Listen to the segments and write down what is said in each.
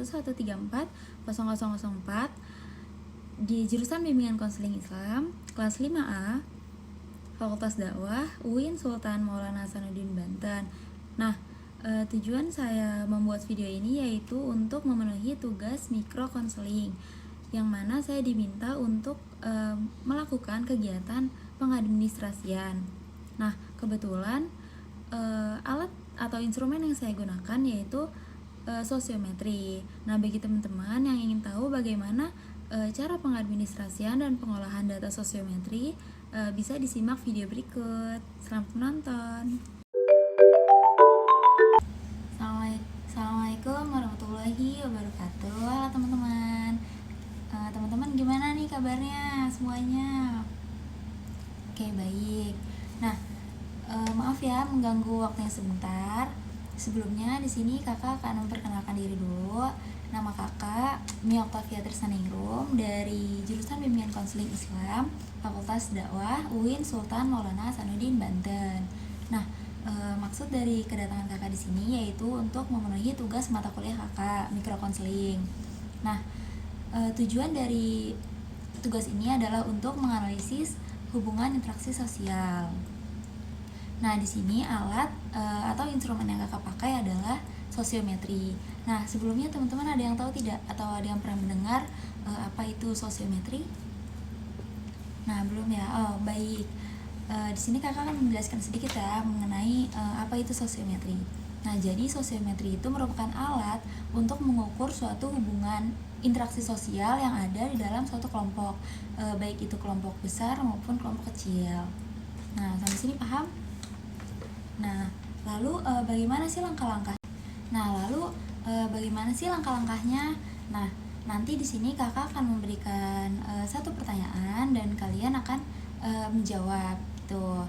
1134 di jurusan Bimbingan Konseling Islam, kelas 5A, Fakultas Dakwah, UIN Sultan Maulana Hasanuddin Banten. Nah, tujuan saya membuat video ini yaitu untuk memenuhi tugas mikro konseling, yang mana saya diminta untuk melakukan kegiatan pengadministrasian. Nah, kebetulan alat atau instrumen yang saya gunakan yaitu sosiometri. Nah, bagi teman-teman yang ingin tahu bagaimana cara pengadministrasian dan pengolahan data sosiometri, bisa disimak video berikut. Selamat menonton. Assalamualaikum warahmatullahi wabarakatuh. Halo teman-teman. Teman-teman gimana nih kabarnya semuanya? Oke, baik. Nah, maaf ya mengganggu waktunya sebentar. Sebelumnya di sini kakak akan memperkenalkan diri dulu. Nama kakak Mia Oktavia Trissaningrum dari jurusan Bimbingan Konseling Islam, Fakultas Dakwah, UIN Sultan Maulana Hasanuddin Banten. Nah, maksud dari kedatangan kakak di sini yaitu untuk memenuhi tugas mata kuliah kakak mikro konseling. Nah, tujuan dari tugas ini adalah untuk menganalisis hubungan interaksi sosial. Nah, di sini alat atau instrumen yang kakak pakai adalah sosiometri. Nah, sebelumnya teman-teman ada yang tahu tidak atau ada yang pernah mendengar apa itu sosiometri? Nah, belum ya. Oh, baik. Di sini kakak akan menjelaskan sedikit ya mengenai apa itu sosiometri. Nah, jadi sosiometri itu merupakan alat untuk mengukur suatu hubungan interaksi sosial yang ada di dalam suatu kelompok, baik itu kelompok besar maupun kelompok kecil. Nah, sampai sini paham? Nah, lalu bagaimana sih langkah-langkahnya? Nah, nanti di sini kakak akan memberikan satu pertanyaan dan kalian akan menjawab gitu.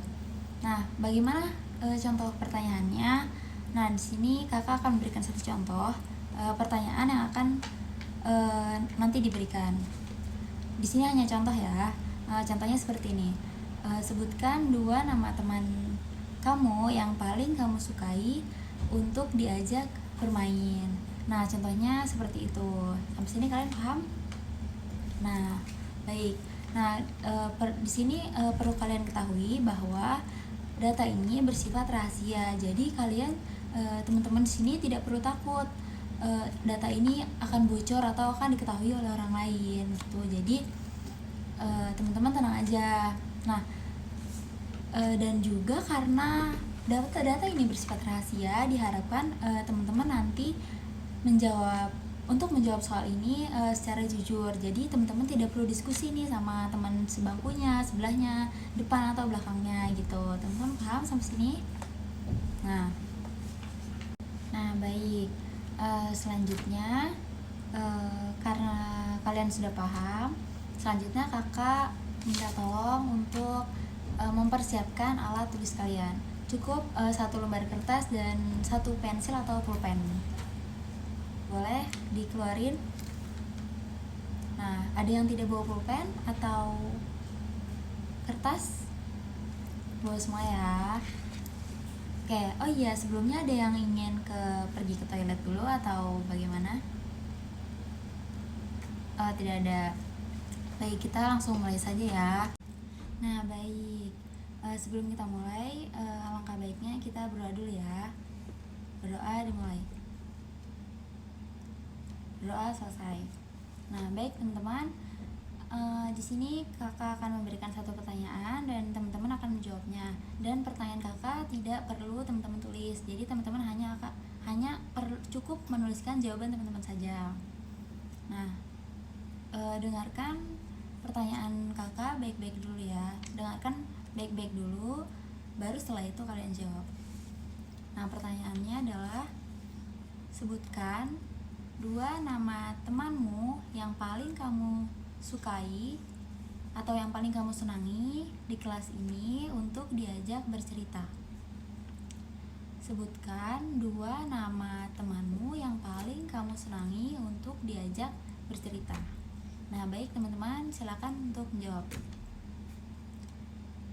Nah, bagaimana contoh pertanyaannya? Nah, di sini kakak akan memberikan satu contoh pertanyaan yang akan nanti diberikan. Di sini hanya contoh ya. Contohnya seperti ini. Sebutkan 2 nama teman kamu yang paling kamu sukai untuk diajak bermain. Nah, contohnya seperti itu. Sampai sini kalian paham? Nah, baik. Nah, di sini perlu kalian ketahui bahwa data ini bersifat rahasia. Jadi kalian teman-teman di sini tidak perlu takut data ini akan bocor atau akan diketahui oleh orang lain gitu. Jadi teman-teman tenang aja. Nah, dan juga karena data-data ini bersifat rahasia, diharapkan teman-teman nanti menjawab soal ini secara jujur. Jadi teman-teman tidak perlu diskusi nih sama teman sebangkunya, sebelahnya, depan atau belakangnya gitu. Teman-teman paham sampai sini? Nah, baik. Selanjutnya karena kalian sudah paham, selanjutnya kakak minta tolong untuk mempersiapkan alat tulis kalian. Cukup 1 lembar kertas dan 1 pensil atau pulpen. Boleh dikeluarin. Nah, ada yang tidak bawa pulpen atau kertas? Bawa semua ya. Oke, oh iya, sebelumnya ada yang ingin pergi ke toilet dulu atau bagaimana? Tidak ada. Baik, kita langsung mulai saja ya. Nah, baik. Sebelum kita mulai, alangkah baiknya kita berdoa dulu ya. Berdoa dimulai. Berdoa selesai. Nah, baik teman-teman. Di sini kakak akan memberikan satu pertanyaan dan teman-teman akan menjawabnya. Dan pertanyaan kakak tidak perlu teman-teman tulis. Jadi teman-teman hanya cukup menuliskan jawaban teman-teman saja. Nah, dengarkan pertanyaan kakak baik-baik dulu ya. Dengarkan baik-baik dulu, baru setelah itu kalian jawab. Nah, pertanyaannya adalah sebutkan 2 nama temanmu yang paling kamu sukai atau yang paling kamu senangi di kelas ini untuk diajak bercerita. Sebutkan 2 nama temanmu yang paling kamu senangi untuk diajak bercerita. Nah, baik teman-teman, silakan untuk menjawab.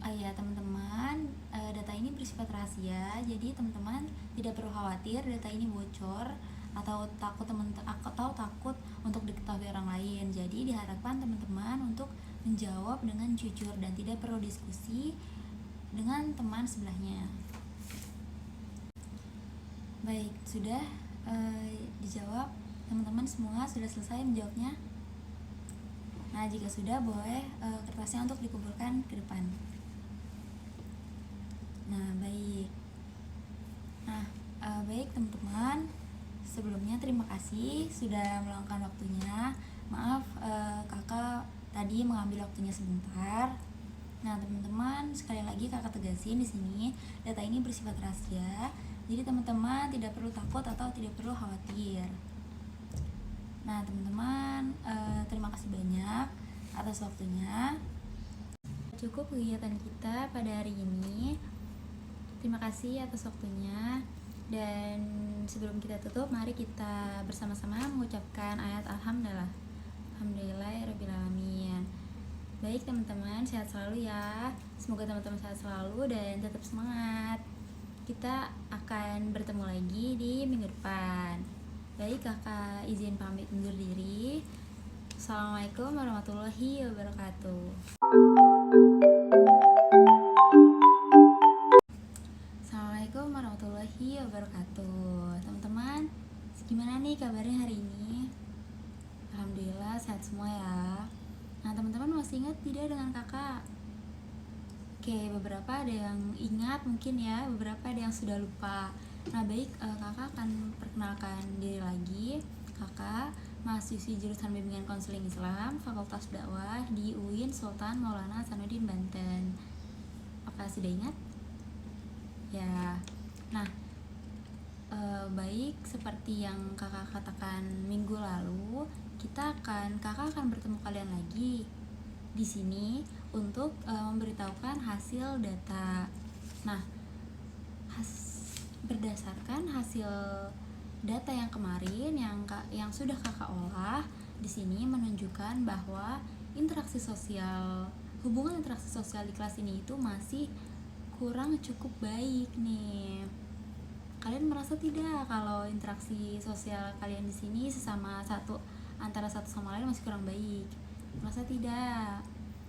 Ya teman-teman, data ini bersifat rahasia, jadi teman-teman tidak perlu khawatir data ini bocor atau takut untuk diketahui orang lain. Jadi diharapkan teman-teman untuk menjawab dengan jujur dan tidak perlu diskusi dengan teman sebelahnya. Baik, sudah dijawab teman-teman semua, sudah selesai menjawabnya. Nah, jika sudah, boleh kertasnya untuk dikumpulkan ke depan. Nah, baik. Baik teman-teman, sebelumnya terima kasih sudah meluangkan waktunya. Maaf kakak tadi mengambil waktunya sebentar. Nah, teman-teman, sekali lagi kakak tegasin di sini, data ini bersifat rahasia. Jadi teman-teman tidak perlu takut atau tidak perlu khawatir. Nah, teman-teman, terima kasih banyak atas waktunya. Cukup kegiatan kita pada hari ini. Terima kasih atas waktunya. Dan sebelum kita tutup, mari kita bersama-sama mengucapkan ayat Alhamdulillah. Alhamdulillahirrabbilalamin. Baik teman-teman, sehat selalu ya. Semoga teman-teman sehat selalu dan tetap semangat. Kita akan bertemu lagi di minggu depan. Baik, kakak izin pamit undur diri. Assalamualaikum warahmatullahi wabarakatuh. Assalamualaikum warahmatullahi wabarakatuh. Teman-teman, gimana nih kabarnya hari ini? Alhamdulillah sehat semua ya. Nah, teman-teman masih ingat tidak dengan kakak? Oke, beberapa ada yang ingat mungkin ya, beberapa ada yang sudah lupa. Nah, baik, kakak akan perkenalkan diri lagi. Kakak mahasiswi jurusan Bimbingan Konseling Islam Fakultas Dakwah di UIN Sultan Maulana Hasanuddin Banten. Apakah sudah ingat? Ya. Nah, baik, seperti yang kakak katakan minggu lalu, kakak akan bertemu kalian lagi di sini untuk memberitahukan hasil data. Nah, berdasarkan hasil data yang kemarin yang sudah kakak olah di sini menunjukkan bahwa hubungan interaksi sosial di kelas ini itu masih kurang cukup baik nih. Kalian merasa tidak kalau interaksi sosial kalian di sini antara satu sama lain masih kurang baik? Merasa tidak?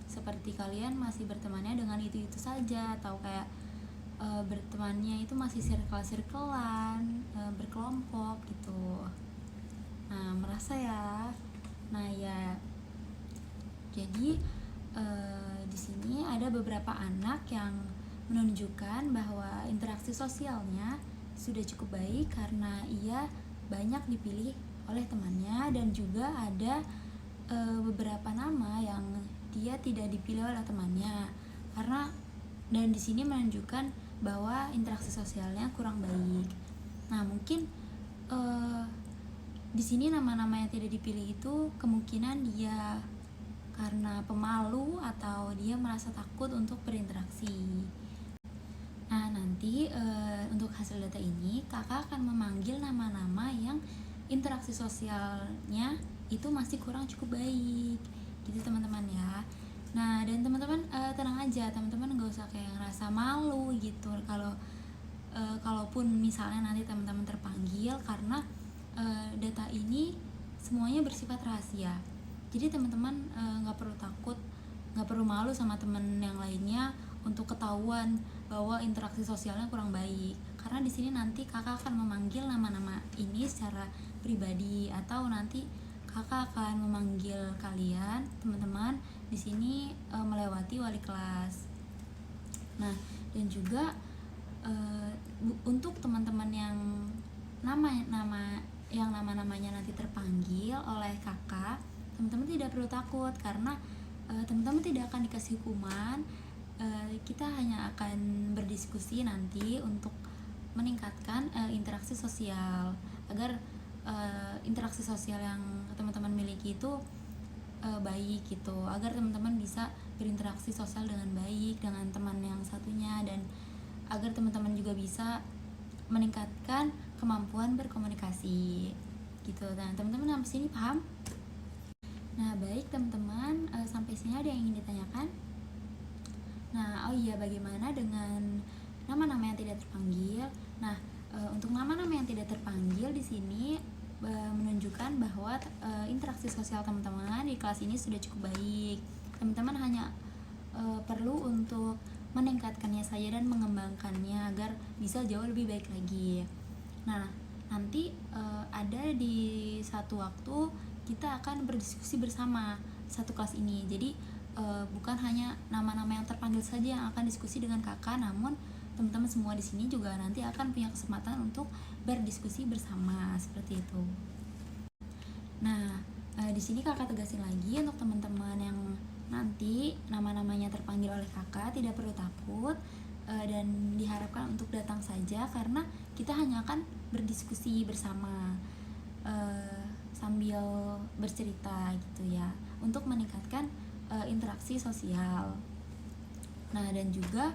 Seperti kalian masih bertemannya dengan itu saja, atau kayak bertemannya itu masih circle-circlean, berkelompok gitu. Nah, merasa ya. Nah, ya. Jadi di sini ada beberapa anak yang menunjukkan bahwa interaksi sosialnya sudah cukup baik karena ia banyak dipilih oleh temannya, dan juga ada beberapa nama yang dia tidak dipilih oleh temannya dan di sini menunjukkan bahwa interaksi sosialnya kurang baik. Nah, mungkin di sini nama-nama yang tidak dipilih itu kemungkinan dia karena pemalu atau dia merasa takut untuk berinteraksi. Nah, nanti untuk hasil data ini kakak akan memanggil nama-nama yang interaksi sosialnya itu masih kurang cukup baik gitu teman-teman ya. Nah, dan teman-teman tenang aja, teman-teman gak usah kayak ngerasa malu gitu kalaupun misalnya nanti teman-teman terpanggil, karena data ini semuanya bersifat rahasia. Jadi teman-teman gak perlu takut, gak perlu malu sama teman yang lainnya untuk ketahuan bahwa interaksi sosialnya kurang baik, karena di sini nanti kakak akan memanggil nama-nama ini secara pribadi, atau nanti kakak akan memanggil kalian teman-teman di sini melewati wali kelas. Nah, dan juga untuk teman-teman yang nama-namanya nanti terpanggil oleh kakak, teman-teman tidak perlu takut karena teman-teman tidak akan dikasih hukuman. Kita hanya akan berdiskusi nanti untuk meningkatkan interaksi sosial, agar interaksi sosial yang teman-teman miliki itu baik gitu, agar teman-teman bisa berinteraksi sosial dengan baik dengan teman yang satunya, dan agar teman-teman juga bisa meningkatkan kemampuan berkomunikasi gitu. Nah, teman-teman sampai sini paham? Nah, baik teman-teman, sampai sini ada yang ingin ditanyakan? Nah, oh iya, bagaimana dengan nama-nama yang tidak terpanggil? Nah, untuk nama-nama yang tidak terpanggil di sini menunjukkan bahwa interaksi sosial teman-teman di kelas ini sudah cukup baik. Teman-teman hanya perlu untuk meningkatkannya saja dan mengembangkannya agar bisa jauh lebih baik lagi. Nah, nanti ada di satu waktu kita akan berdiskusi bersama satu kelas ini. Jadi bukan hanya nama-nama yang terpanggil saja yang akan diskusi dengan kakak, namun teman-teman semua di sini juga nanti akan punya kesempatan untuk berdiskusi bersama seperti itu. Nah, di sini kakak tegasin lagi untuk teman-teman yang nanti nama-namanya terpanggil oleh kakak tidak perlu takut dan diharapkan untuk datang saja karena kita hanya akan berdiskusi bersama sambil bercerita gitu ya, untuk meningkatkan interaksi sosial. Nah, dan juga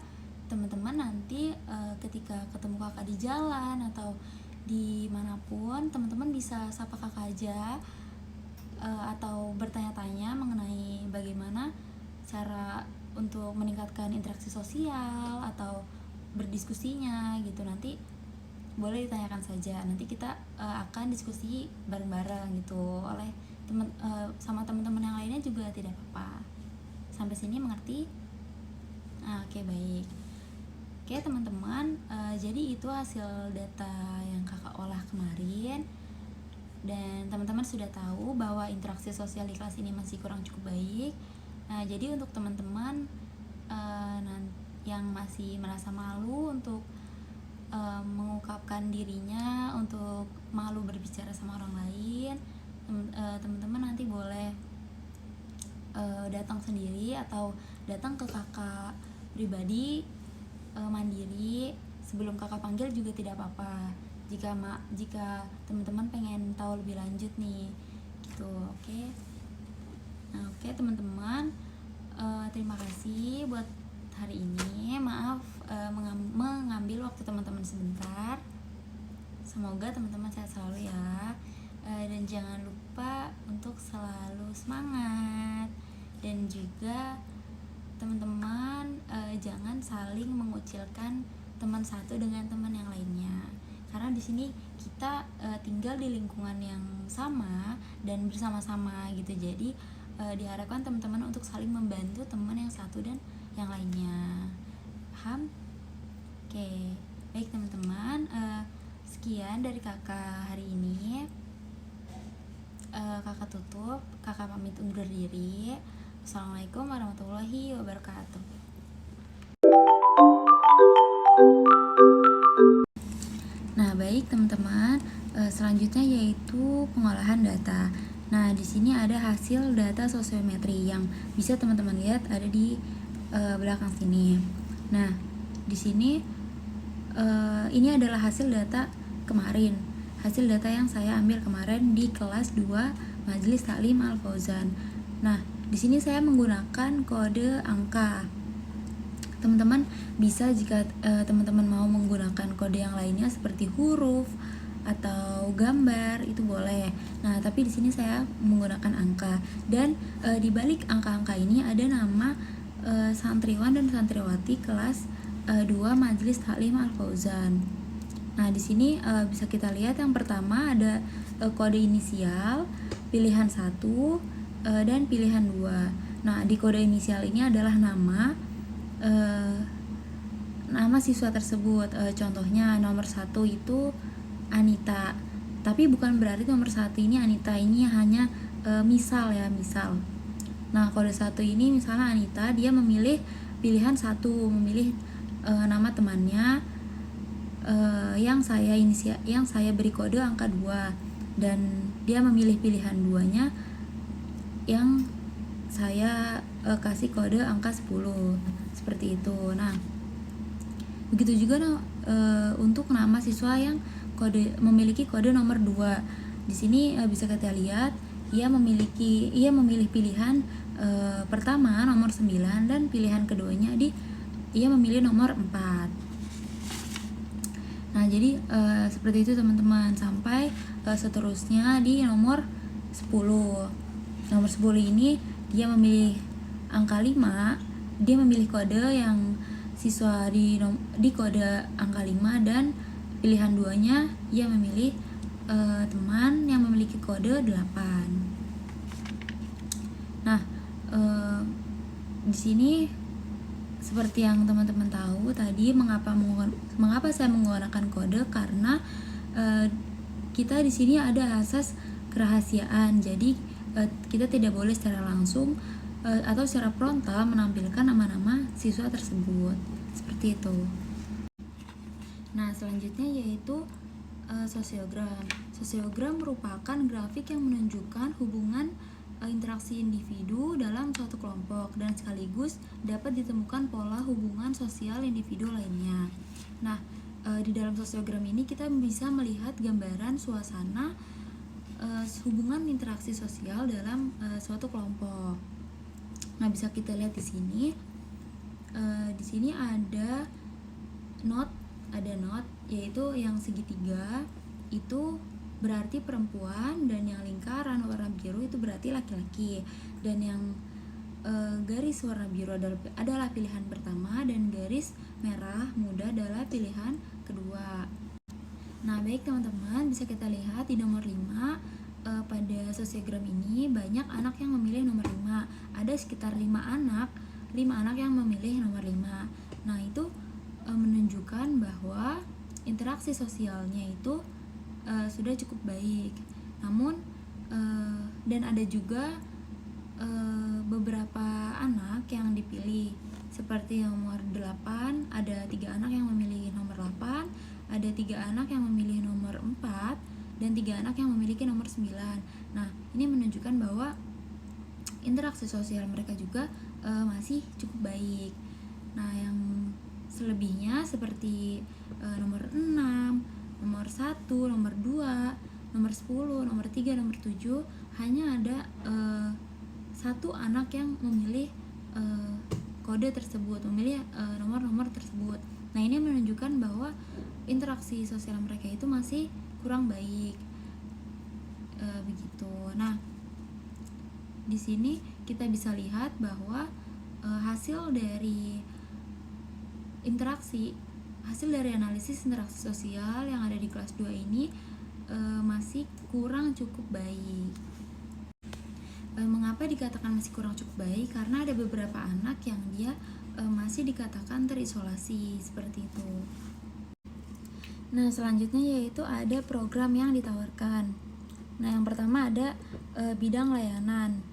teman-teman nanti ketika ketemu kakak di jalan atau dimanapun, teman-teman bisa sapa kakak aja atau bertanya-tanya mengenai bagaimana cara untuk meningkatkan interaksi sosial atau berdiskusinya gitu. Nanti boleh ditanyakan saja, nanti kita akan diskusi bareng-bareng gitu oleh sama teman-teman yang lainnya juga tidak apa-apa. Sampai sini mengerti? Oke, baik. Oke teman-teman, jadi itu hasil data yang kakak olah kemarin, dan teman-teman sudah tahu bahwa interaksi sosial di kelas ini masih kurang cukup baik. Nah, jadi untuk teman-teman yang masih merasa malu untuk mengungkapkan dirinya, untuk malu berbicara sama orang lain, teman-teman nanti boleh datang sendiri atau datang ke kakak pribadi mandiri. Sebelum kakak panggil juga tidak apa-apa jika teman-teman pengen tahu lebih lanjut nih gitu. Oke. Nah, oke teman-teman, terima kasih buat hari ini. Maaf mengambil waktu teman-teman sebentar. Semoga teman-teman sehat selalu ya, dan jangan lupa untuk selalu semangat. Dan juga teman-teman jangan saling mengucilkan teman satu dengan teman yang lainnya, karena di sini kita tinggal di lingkungan yang sama dan bersama-sama gitu. Jadi diharapkan teman-teman untuk saling membantu teman yang satu dan yang lainnya. Paham? Oke, baik teman-teman, sekian dari kakak hari ini. Kakak tutup, kakak pamit undur diri. Assalamualaikum warahmatullahi wabarakatuh. Nah, baik teman-teman, selanjutnya yaitu pengolahan data. Nah, di sini ada hasil data sosiometri yang bisa teman-teman lihat ada di belakang sini. Nah, di sini ini adalah hasil data kemarin. Hasil data yang saya ambil kemarin di kelas 2 Majelis Taklim Al-Fauzan. Nah, di sini saya menggunakan kode angka. Teman-teman bisa jika teman-teman mau menggunakan kode yang lainnya seperti huruf atau gambar itu boleh. Nah, tapi di sini saya menggunakan angka, dan di balik angka-angka ini ada nama santriwan dan santriwati kelas 2 Majelis Taklim Al-Fauzan. Nah, di sini bisa kita lihat yang pertama ada kode inisial, pilihan 1 dan pilihan 2. Nah, di kode inisial ini adalah nama siswa tersebut. Contohnya nomor 1 itu Anita. Tapi bukan berarti nomor 1 ini Anita, ini hanya misal ya, misal. Nah, kode 1 ini misalnya Anita, dia memilih pilihan 1, memilih nama temannya yang saya beri kode angka 2, dan dia memilih pilihan 2-nya yang saya kasih kode angka 10, seperti itu. Nah, begitu juga untuk nama siswa yang memiliki kode nomor 2. Di sini bisa kita lihat ia memilih pilihan pertama nomor 9, dan pilihan keduanya ia memilih nomor 4. Nah, jadi seperti itu teman-teman, sampai seterusnya di nomor 10. Nomor 10 ini dia memilih angka 5, dia memilih kode yang siswa di kode angka 5, dan pilihan 2-nya ia memilih teman yang memiliki kode 8. Nah, di sini seperti yang teman-teman tahu tadi, mengapa saya menggunakan kode, karena kita di sini ada asas kerahasiaan. Jadi kita tidak boleh secara langsung atau secara frontal menampilkan nama-nama siswa tersebut. Seperti itu. Nah, selanjutnya yaitu sosiogram. Sosiogram merupakan grafik yang menunjukkan hubungan interaksi individu dalam suatu kelompok dan sekaligus dapat ditemukan pola hubungan sosial individu lainnya. Nah, di dalam sosiogram ini kita bisa melihat gambaran suasana hubungan interaksi sosial dalam suatu kelompok. Nah, bisa kita lihat di sini. Di sini ada note yaitu yang segitiga itu berarti perempuan, dan yang lingkaran warna biru itu berarti laki-laki, dan yang garis warna biru adalah pilihan pertama, dan garis merah muda adalah pilihan kedua. Nah, baik teman-teman, bisa kita lihat di nomor 5 pada sosiogram ini banyak anak yang memilih nomor 5. Ada sekitar 5 anak yang memilih nomor 5. Nah, itu menunjukkan bahwa interaksi sosialnya itu sudah cukup baik. Namun dan ada juga beberapa anak yang dipilih, seperti nomor 8 ada 3 anak yang memilih nomor 8, ada 3 anak yang memilih nomor 4, dan 3 anak yang memiliki nomor 9. Nah, ini menunjukkan bahwa interaksi sosial mereka juga masih cukup baik. Nah, yang selebihnya seperti nomor 6, nomor 1, nomor 2, nomor 10, nomor 3, nomor 7, hanya ada satu anak yang memilih kode tersebut, memilih nomor-nomor tersebut. Nah, ini menunjukkan bahwa interaksi sosial mereka itu masih kurang baik. Begitu. Nah, di sini kita bisa lihat bahwa hasil dari analisis interaksi sosial yang ada di kelas 2 ini masih kurang cukup baik. Mengapa dikatakan masih kurang cukup baik? Karena ada beberapa anak yang dia masih dikatakan terisolasi, seperti itu. Nah, selanjutnya yaitu ada program yang ditawarkan. Nah, yang pertama ada bidang layanan.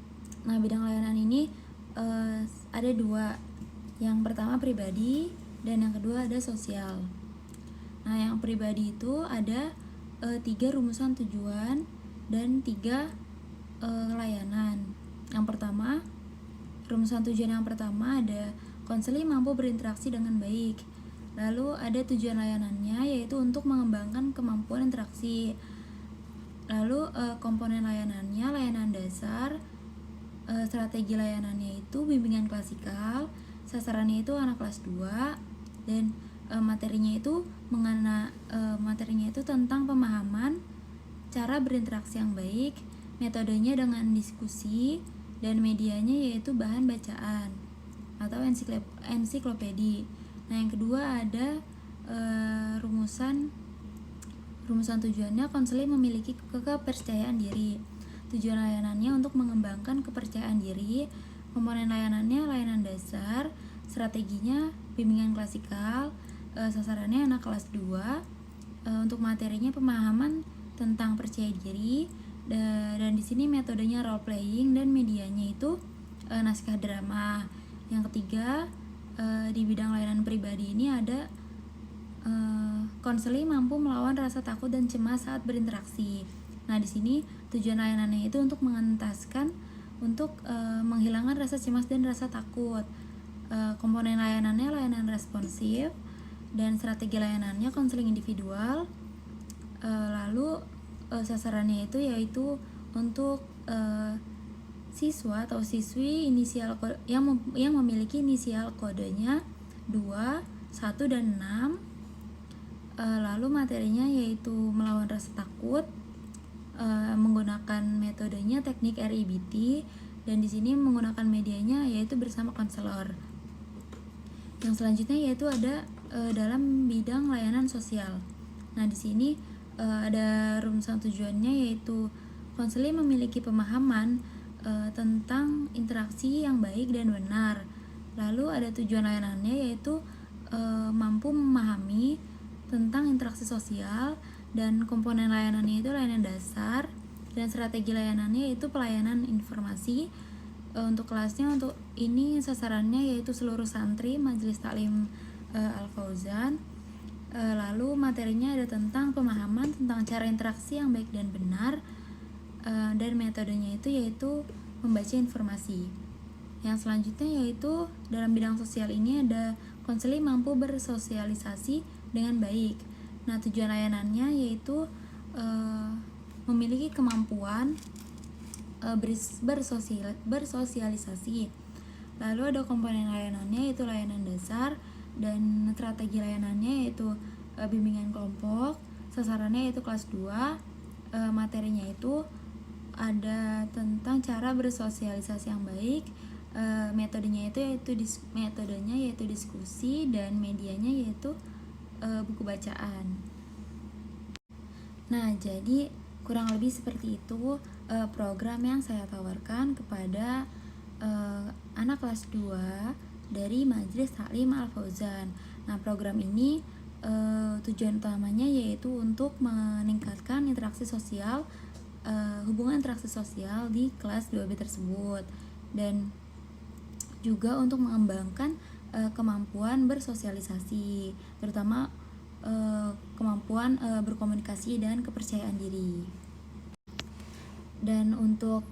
Nah, bidang layanan ini ada 2. Yang pertama pribadi, dan yang kedua ada sosial. Nah, yang pribadi itu ada 3 rumusan tujuan dan 3 layanan. Yang pertama, rumusan tujuan yang pertama ada konseling mampu berinteraksi dengan baik. Lalu ada tujuan layanannya yaitu untuk mengembangkan kemampuan interaksi. Lalu komponen layanannya, layanan dasar, strategi layanannya itu bimbingan klasikal, sasarannya itu anak kelas 2, dan materinya itu tentang pemahaman cara berinteraksi yang baik, metodenya dengan diskusi, dan medianya yaitu bahan bacaan atau ensiklopedi. Nah, yang kedua ada rumusan tujuannya, konseling memiliki kepercayaan diri. Tujuan layanannya untuk mengembangkan kepercayaan diri. Komponen layanannya layanan dasar, strateginya bimbingan klasikal, sasarannya anak kelas 2. Untuk materinya pemahaman tentang percaya diri, dan di sini metodenya role playing, dan medianya itu naskah drama. Yang ketiga di bidang layanan pribadi ini ada konseling mampu melawan rasa takut dan cemas saat berinteraksi. Nah, di sini tujuan layanannya itu untuk mengentaskan menghilangkan rasa cemas dan rasa takut. Komponen layanannya layanan responsif, dan strategi layanannya konseling individual. Lalu sasarannya itu yaitu untuk siswa atau siswi yang memiliki inisial kodenya 2, 1, dan 6. Lalu materinya yaitu melawan rasa takut, menggunakan metodenya teknik RIBT, dan di sini menggunakan medianya yaitu bersama konselor. Yang selanjutnya yaitu ada dalam bidang layanan sosial. Nah, di sini ada rumusan tujuannya, yaitu konseling memiliki pemahaman tentang interaksi yang baik dan benar. Lalu ada tujuan layanannya, yaitu mampu memahami tentang interaksi sosial, dan komponen layanannya itu layanan dasar, dan strategi layanannya yaitu pelayanan informasi. Untuk kelasnya, untuk ini sasarannya yaitu seluruh santri Majelis Taklim Al-Fauzan. Lalu materinya ada tentang pemahaman tentang cara interaksi yang baik dan benar, dan metodenya itu yaitu membaca informasi. Yang selanjutnya yaitu dalam bidang sosial ini ada konseling mampu bersosialisasi dengan baik. Nah, tujuan layanannya yaitu memiliki kemampuan bersosialisasi. Lalu ada komponen layanannya yaitu layanan dasar, dan strategi layanannya yaitu bimbingan kelompok. Sasarannya yaitu kelas 2. Materinya itu ada tentang cara bersosialisasi yang baik. Metodenya yaitu diskusi, dan medianya yaitu buku bacaan. Nah, jadi kurang lebih seperti itu program yang saya tawarkan kepada anak kelas 2 dari Majelis Taklim Al-Fauzan. Nah, program ini tujuan utamanya yaitu untuk meningkatkan interaksi sosial, hubungan interaksi sosial di kelas 2B tersebut, dan juga untuk mengembangkan kemampuan bersosialisasi, terutama kemampuan berkomunikasi dan kepercayaan diri. Dan untuk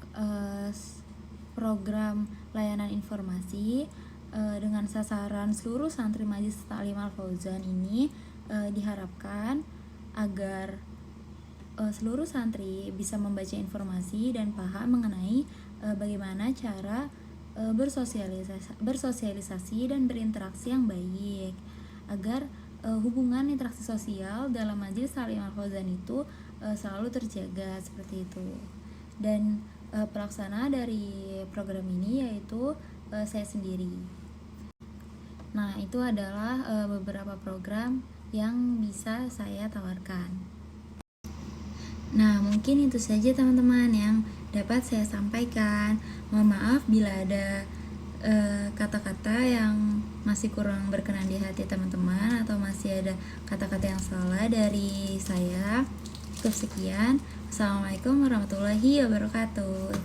program layanan informasi dengan sasaran seluruh santri Majelis Taklim Al-Fauzan ini diharapkan agar seluruh santri bisa membaca informasi dan paham mengenai bagaimana cara bersosialisasi dan berinteraksi yang baik, agar hubungan interaksi sosial dalam Majelis Taklim Al-Fauzan itu selalu terjaga seperti itu. Dan pelaksana dari program ini yaitu saya sendiri. Nah, itu adalah beberapa program yang bisa saya tawarkan. Nah, mungkin itu saja teman-teman yang dapat saya sampaikan. Mohon maaf bila ada kata-kata yang masih kurang berkenan di hati teman-teman, atau masih ada kata-kata yang salah dari saya. Cukup sekian. Assalamualaikum warahmatullahi wabarakatuh.